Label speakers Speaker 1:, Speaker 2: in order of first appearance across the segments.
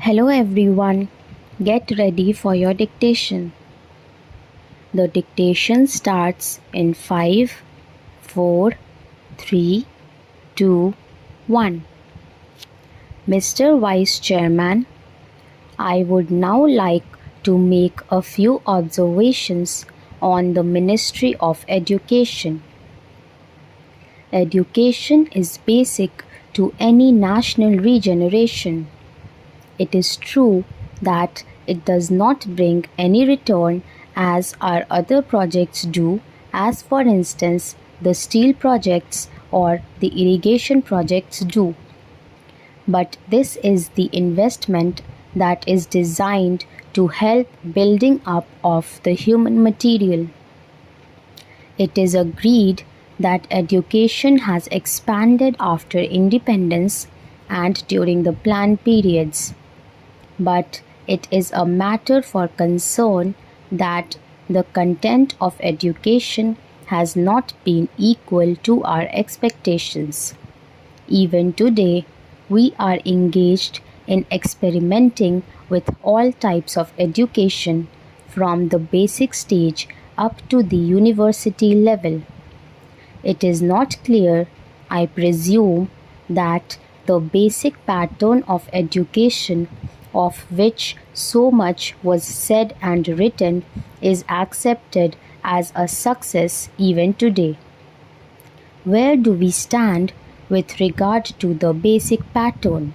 Speaker 1: Hello everyone, get ready for your dictation. The dictation starts in 5, 4, 3, 2, 1. Mr. Vice Chairman, I would now like to make a few observations on the Ministry of Education. Education is basic to any national regeneration. It is true that it does not bring any return as our other projects do, as for instance the steel projects or the irrigation projects do. But this is the investment that is designed to help building up of the human material. It is agreed that education has expanded after independence and during the planned periods. But it is a matter for concern that the content of education has not been equal to our expectations. Even today, we are engaged in experimenting with all types of education from the basic stage up to the university level. It is not clear, I presume, that the basic pattern of education of which so much was said and written is accepted as a success even today. Where do we stand with regard to the basic pattern?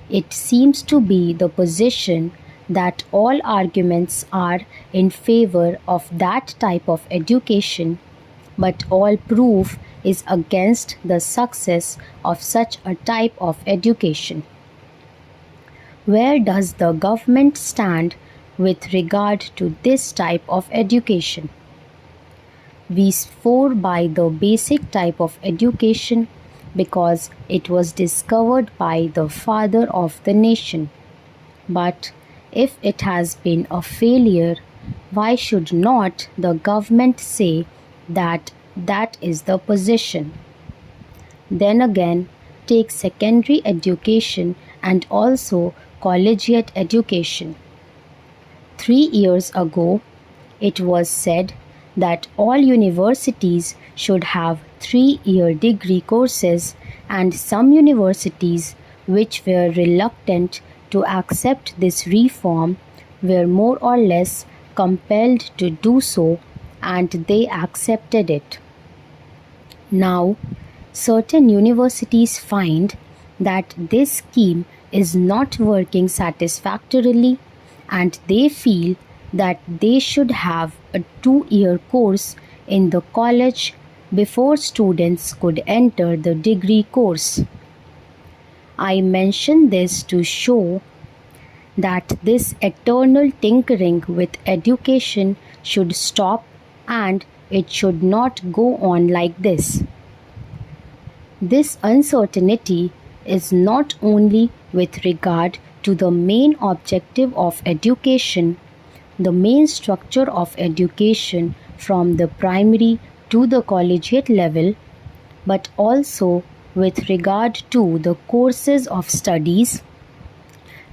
Speaker 1: It seems to be the position that all arguments are in favor of that type of education, but all proof is against the success of such a type of education. Where does the government stand with regard to this type of education? We swore by the basic type of education because it was discovered by the father of the nation. But if it has been a failure, why should not the government say that that is the position? Then again, take secondary education and also collegiate education. 3 years ago, it was said that all universities should have 3-year degree courses, and some universities which were reluctant to accept this reform were more or less compelled to do so, and they accepted it. Now, certain universities find that this scheme is not working satisfactorily, and they feel that they should have a 2-year course in the college before students could enter the degree course. I mention this to show that this eternal tinkering with education should stop, and it should not go on like this. This uncertainty is not only with regard to the main objective of education, the main structure of education from the primary to the collegiate level, but also with regard to the courses of studies,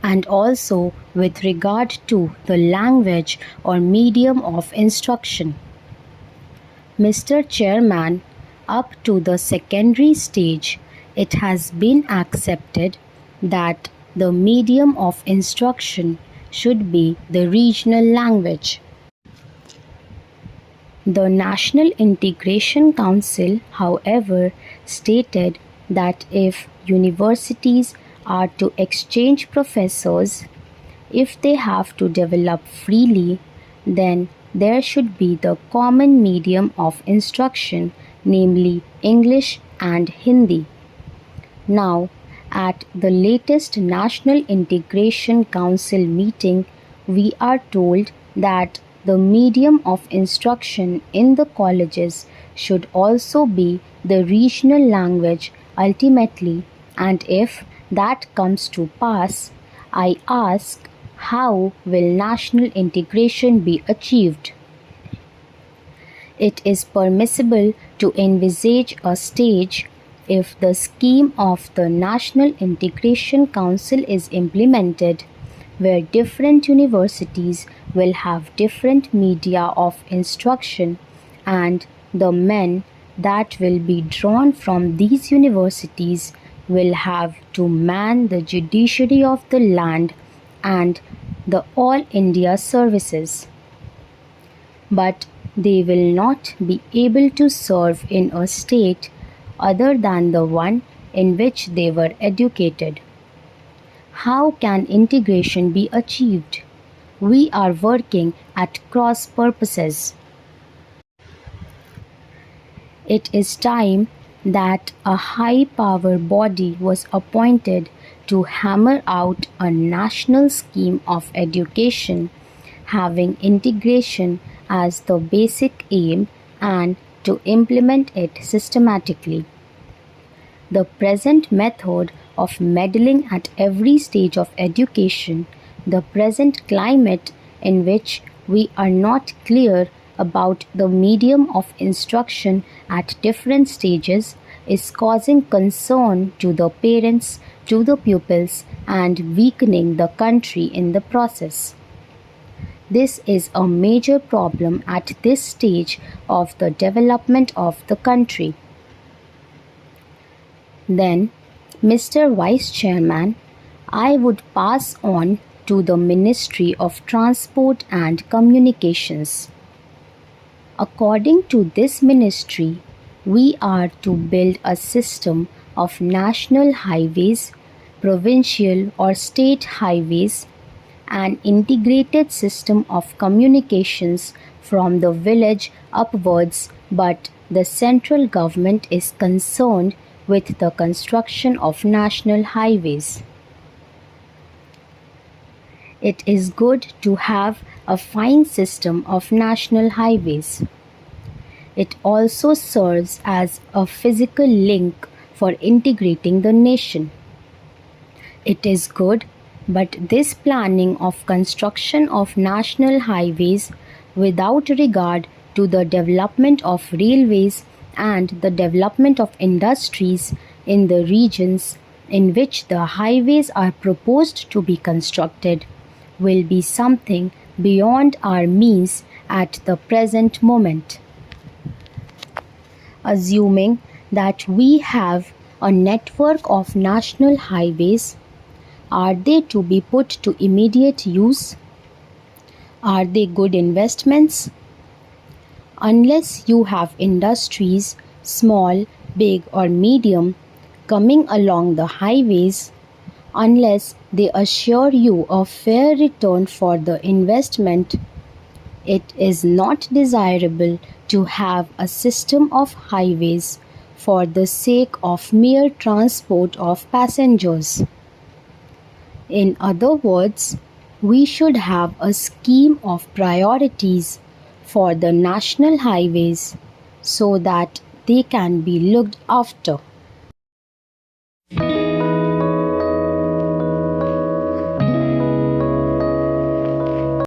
Speaker 1: and also with regard to the language or medium of instruction. Mr. Chairman, up to the secondary stage, it has been accepted that the medium of instruction should be the regional language. The National Integration Council, however, stated that if universities are to exchange professors, if they have to develop freely, then there should be the common medium of instruction, namely English and Hindi. Now, at the latest National Integration Council meeting, we are told that the medium of instruction in the colleges should also be the regional language ultimately, and if that comes to pass, I ask, how will national integration be achieved? It is permissible to envisage a stage If the scheme of the National Integration Council is implemented, where different universities will have different media of instruction, and the men that will be drawn from these universities will have to man the judiciary of the land and the All India services. But they will not be able to serve in a state other than the one in which they were educated. How can integration be achieved? We are working at cross purposes. It is time that a high power body was appointed to hammer out a national scheme of education, having integration as the basic aim and to implement it systematically. The present method of meddling at every stage of education, the present climate in which we are not clear about the medium of instruction at different stages, is causing concern to the parents, to the pupils, and weakening the country in the process. This is a major problem at this stage of the development of the country. Then, Mr. Vice Chairman, I would pass on to the Ministry of Transport and Communications. According to this ministry, we are to build a system of national highways, provincial or state highways, an integrated system of communications from the village upwards, but the central government is concerned with the construction of national highways. It is good to have a fine system of national highways. It also serves as a physical link for integrating the nation. It is good, but this planning of construction of national highways without regard to the development of railways and the development of industries in the regions in which the highways are proposed to be constructed will be something beyond our means at the present moment. Assuming that we have a network of national highways, are they to be put to immediate use? Are they good investments? Unless you have industries, small, big, or medium, coming along the highways, unless they assure you a fair return for the investment, it is not desirable to have a system of highways for the sake of mere transport of passengers. In other words, we should have a scheme of priorities for the national highways so that they can be looked after.